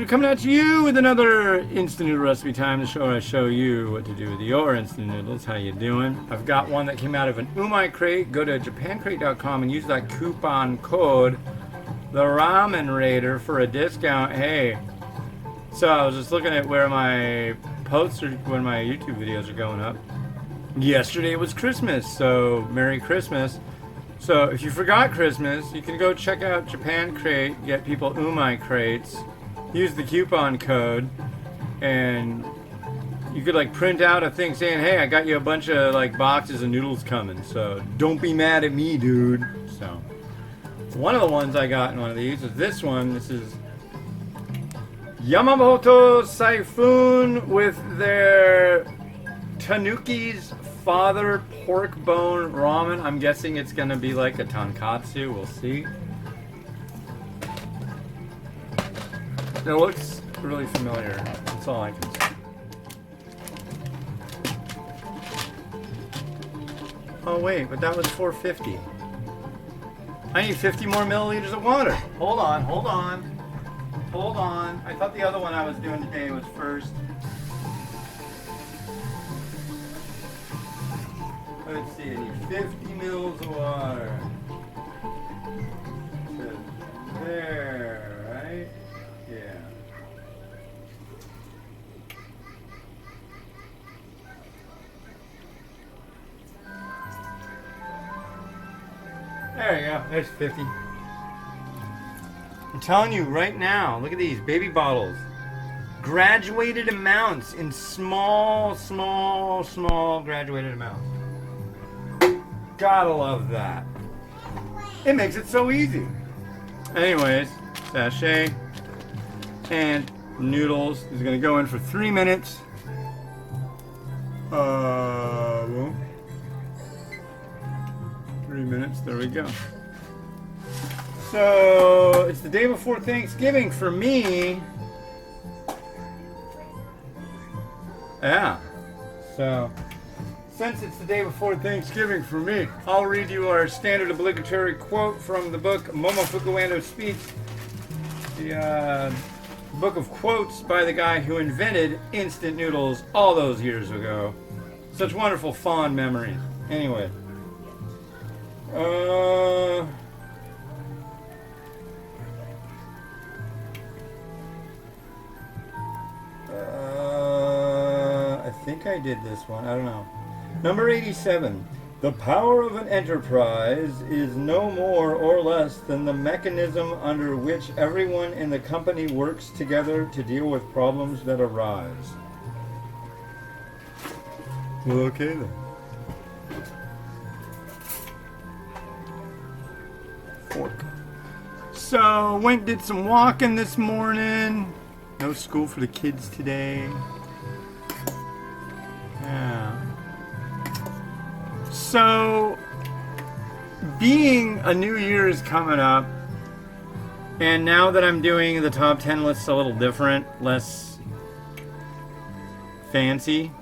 dude, coming at you with another instant noodle recipe time, the show where I show you what to do with your instant noodles. How you doing? I've got one that came out of an umai crate. Go to japancrate.com and use that coupon code, the Ramen Raider, for a discount. Hey, so I was just looking at where my posts are, when my YouTube videos are going up. Yesterday was Christmas, so Merry Christmas. So if you forgot Christmas, you can go check out Japan Crate, get people umai crates, use the coupon code, and you could like print out a thing saying, hey, I got you a bunch of like boxes of noodles coming, so don't be mad at me, dude. So one of the ones I got in one of these is this one. This is Yamamoto Seifun with their Tanuki's Father pork bone ramen. I'm guessing it's gonna be like a tonkatsu. We'll see. It looks really familiar. That's all I can say. Oh wait, but that was $4.50. I need 50 more milliliters of water. Hold on, hold on, hold on. I thought the other one I was doing today was first. Let's see, I need 50 mils of water. To there, right? Yeah. There you go, there's 50. I'm telling you right now, look at these baby bottles. Graduated amounts in small graduated amounts. Gotta love that. It makes it so easy. Anyways, sachet and noodles is gonna go in for 3 minutes. 3 minutes, there we go. So it's the day before Thanksgiving for me. Yeah. So since it's the day before Thanksgiving for me, I'll read you our standard obligatory quote from the book Momofuku Ando Speaks, the book of quotes by the guy who invented instant noodles all those years ago. Such wonderful, fond memories. Anyway. I think I did this one. I don't know. Number 87. The power of an enterprise is no more or less than the mechanism under which everyone in the company works together to deal with problems that arise. Well, okay then. Fork. So, did some walking this morning. No school for the kids today. Yeah. So, being a new year is coming up, and now that I'm doing the top 10 lists a little different, less fancy,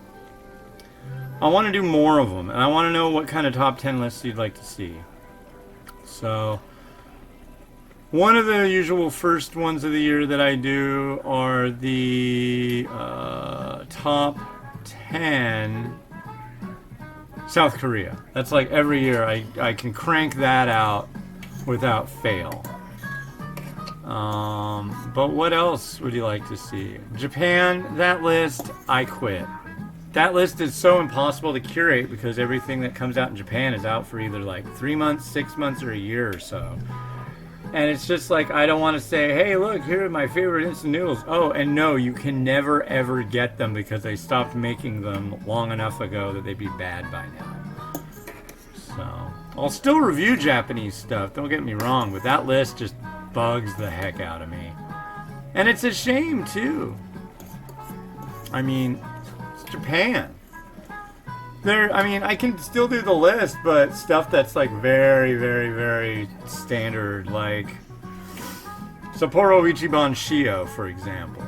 I want to do more of them, and I want to know what kind of top 10 lists you'd like to see. So, one of the usual first ones of the year that I do are the top 10 South Korea. That's like every year I can crank that out without fail. But what else would you like to see? Japan, that list, I quit. That list is so impossible to curate because everything that comes out in Japan is out for either like 3 months, 6 months, or a year or so. And it's just like, I don't want to say, hey, look, here are my favorite instant noodles. Oh, and no, you can never, ever get them because they stopped making them long enough ago that they'd be bad by now. So, I'll still review Japanese stuff, don't get me wrong, but that list just bugs the heck out of me. And it's a shame, too. I mean, it's Japan. I can still do the list, but stuff that's like very, very, very standard, like Sapporo Ichiban Shio, for example.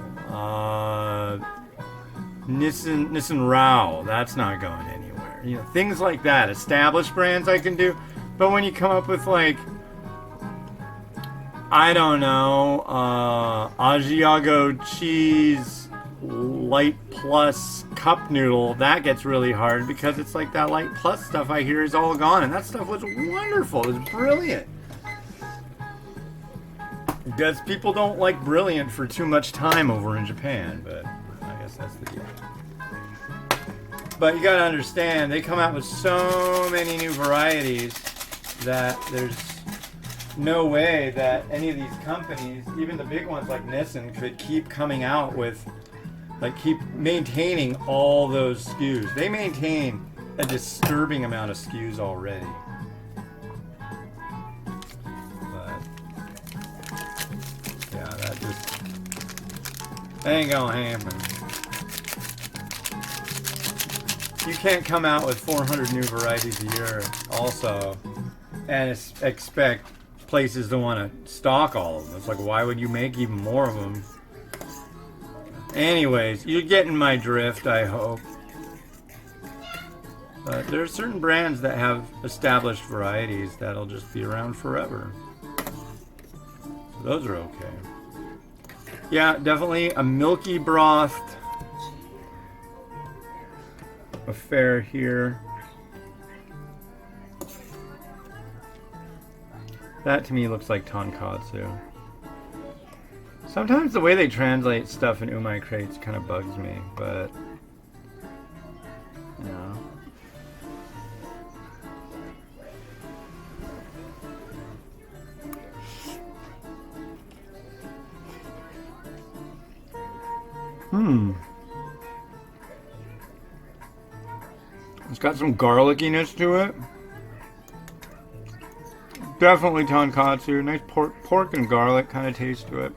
Nissan Rao, that's not going anywhere. You know, things like that. Established brands I can do, but when you come up with like I don't know. Asiago cheese light plus cup noodle. That gets really hard because it's like that light plus stuff I hear is all gone, and that stuff was wonderful. It was brilliant. Because people don't like brilliant for too much time over in Japan, but I guess that's the deal. But you gotta understand, they come out with so many new varieties that there's no way that any of these companies, even the big ones like Nissan, could keep coming out with, like, keep maintaining all those SKUs. They maintain a disturbing amount of SKUs already. But, yeah, that ain't gonna happen. You can't come out with 400 new varieties a year also and expect places to want to stock all of them. It's like, why would you make even more of them? Anyways, you're getting my drift, I hope. But there are certain brands that have established varieties that'll just be around forever. So those are okay. Yeah, definitely a milky broth affair here. That to me looks like tonkatsu. Sometimes the way they translate stuff in umai crates kind of bugs me, but you know. It's got some garlickiness to it. Definitely tonkatsu. Nice pork and garlic kind of taste to it.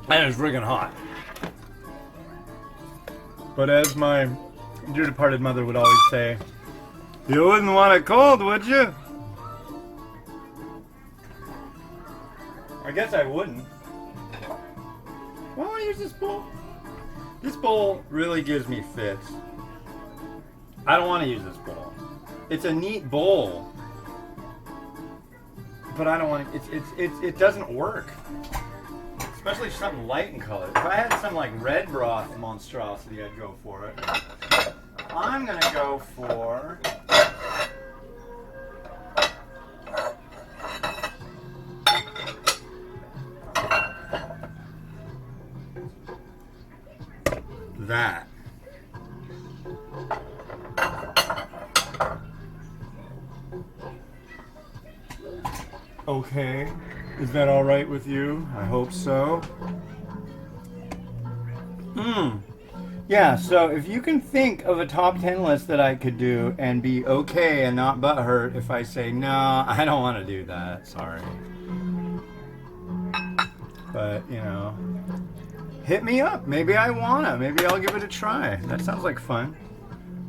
And it's friggin' hot. But as my dear departed mother would always say, you wouldn't want it cold, would you? I guess I wouldn't. Why don't I use this bowl? This bowl really gives me fits. I don't want to use this bowl. It's a neat bowl, but I don't want to. It doesn't work. Especially something light in color. If I had some like red broth monstrosity, I'd go for it. I'm gonna go for that. Okay, is that all right with you? I hope so. Yeah, so if you can think of a top 10 list that I could do and be okay and not butthurt if I say, no, I don't want to do that, sorry. But, you know, hit me up. Maybe I wanna. Maybe I'll give it a try. That sounds like fun.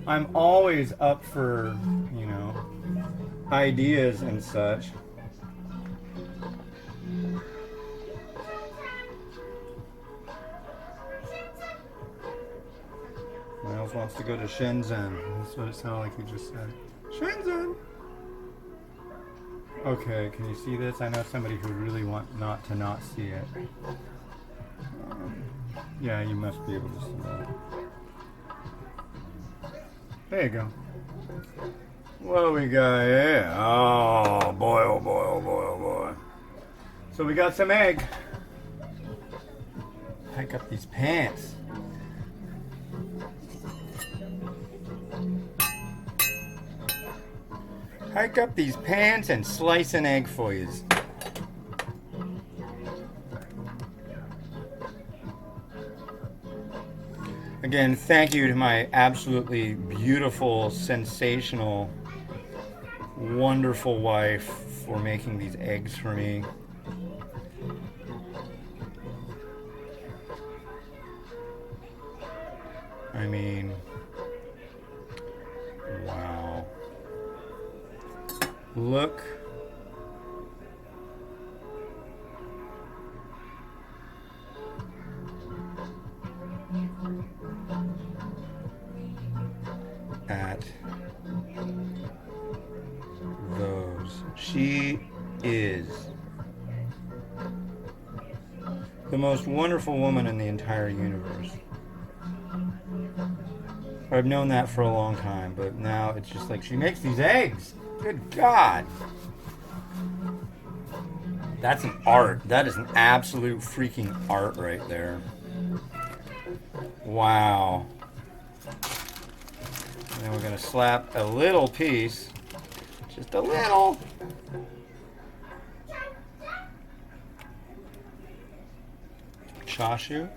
I'm always up for, you know, ideas and such. Miles wants to go to Shenzhen. That's what it sounded like you just said. Shenzhen! Okay, can you see this? I know somebody who really want not see it. Yeah, you must be able to see that. There you go. What do we got here? Oh boy, oh boy, oh boy, oh boy. So we got some egg. Hike up these pants. Hike up these pants and slice an egg for you. Again, thank you to my absolutely beautiful, sensational, wonderful wife for making these eggs for me. I mean, wow. Look. at those. She is the most wonderful woman in the entire universe. I've known that for a long time, but now it's just like she makes these eggs. Good God. That's an art. That is an absolute freaking art right there. Wow. And then we're going to slap a little piece. Just a little. Chashu.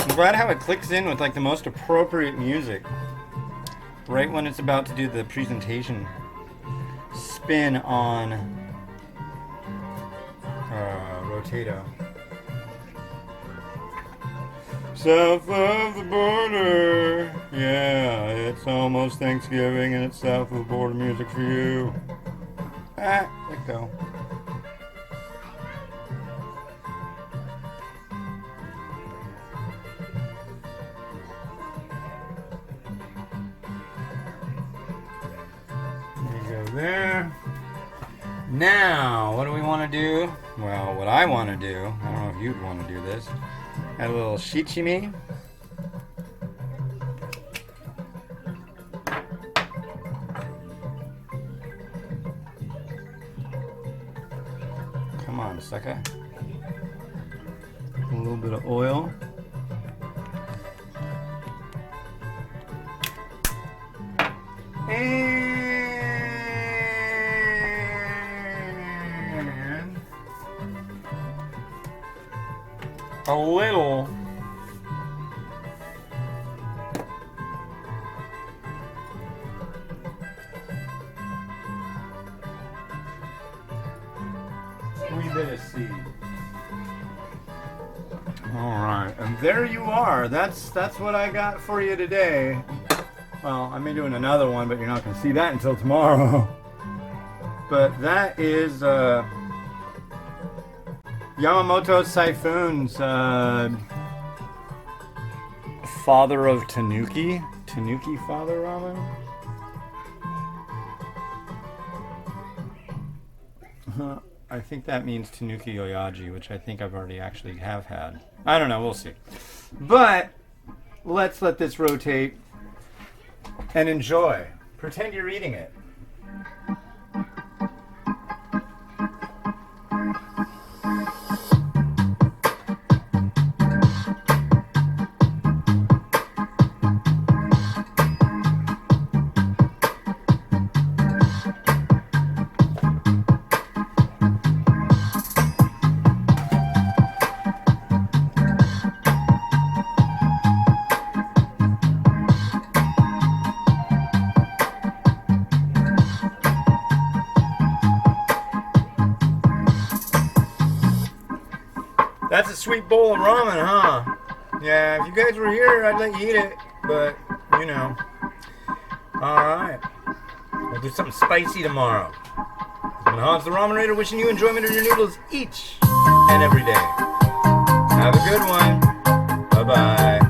I'm glad how it clicks in with like the most appropriate music right when it's about to do the presentation spin on Rotato. South of the border, yeah, it's almost Thanksgiving and it's south of the border music for you. Let go. There. Now, what do we want to do? Well, what I want to do, I don't know if you'd want to do this, add a little shichimi. Come on, sucker. A little bit of oil. And a little wee bit of seed. All right, and there you are. That's what I got for you today. Well, I may do another one, but you're not going to see that until tomorrow. But that is Yamamoto Seifun's father of Tanuki. Tanuki father ramen? I think that means Tanuki Oyaji, which I think I've already actually have had. I don't know, we'll see. But let's let this rotate and enjoy. Pretend you're eating it. That's a sweet bowl of ramen, huh? Yeah, if you guys were here, I'd let you eat it, but, you know. Alright. We'll do something spicy tomorrow. I'm Hans the Ramenator, wishing you enjoyment of your noodles each and every day. Have a good one. Bye-bye.